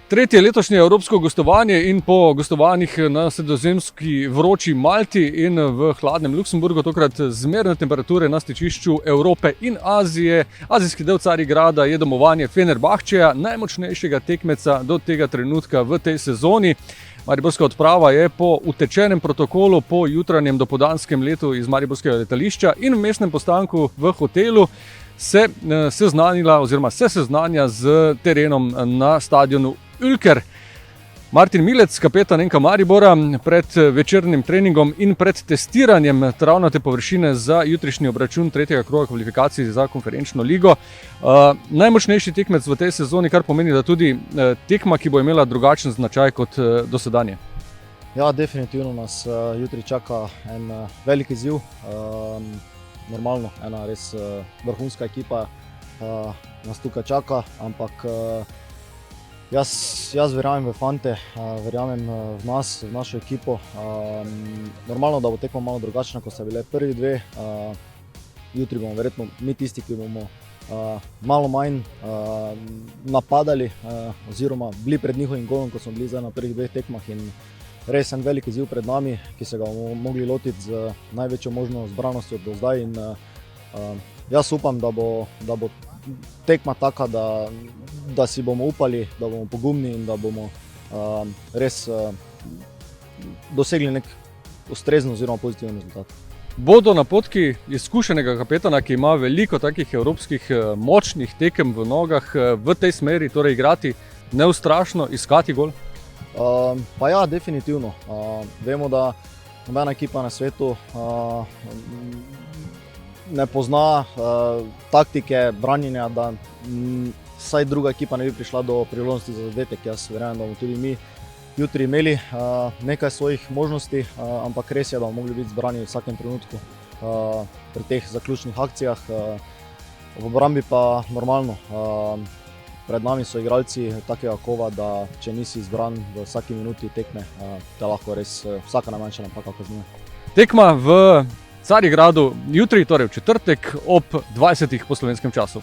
Tretje letošnje evropsko gostovanje in po gostovanjih na sredozemski vroči Malti in v hladnem Luksemburgu, tokrat zmerne temperature na stičišču Evrope in Azije. Azijski del Carigrada je domovanje Fenerbahčeja, najmočnejšega tekmeca do tega trenutka v tej sezoni. Mariborska odprava je po utečenem protokolu, po jutranjem dopoldanskem letu iz mariborskega letališča in v mestnem postanku v hotelu se seznanja z terenom na stadionu Ülker. Martin Milec, kapetan NK Maribora, pred večernim treningom in pred testiranjem travnate površine za jutrišnji obračun tretjega kroga kvalifikacij za konferenčno ligo. Najmočnejši tekmec v tej sezoni, kar pomeni, da tudi tekma, ki bo imela drugačen značaj kot dosedanje. Ja, definitivno nas jutri čaka en velik izziv. Normalno, ena res vrhunska ekipa nas tukaj čaka, ampak Jaz verjamem v fante, verjamem v nas, v našo ekipo. Normalno, da bo tekma malo drugačna, kot so bile prvi dve. Jutri bomo verjetno mi tisti, ki bomo malo manj napadali oziroma bili pred njihovim golom, kot smo bili zdaj na prvih dveh tekmah. In res en velik izziv pred nami, ki se ga bomo mogli lotiti z največjo možno zbranostjo do zdaj. In jaz upam, da bo tekma taka, da si bomo upali, da bomo pogumni in da bomo res dosegli nek ustrezen oziroma pozitiven rezultat. Bodo napotki izkušenega kapetana, ki ima veliko takih evropskih močnih tekem v nogah, v tej smeri, torej igrati neustrašno, iskati gol? Pa ja, definitivno. Vemo, da nobena ekipa na svetu ne pozna taktike branjenja, da vsaj druga ekipa ne bi prišla do priložnosti za zadetek. Jaz verjamem, da bomo tudi mi jutri imeli nekaj svojih možnosti, ampak res je, da bomo mogli biti zbrani v vsakem trenutku pri teh zaključnih akcijah. V obrambi pa normalno. Pred nami so igralci takega kova, da če nisi zbran v vsaki minuti tekme, te lahko res vsaka najmanjša napaka kaznuje. Tekma v Carigradu jutri, torej v četrtek ob 20. po slovenskem času.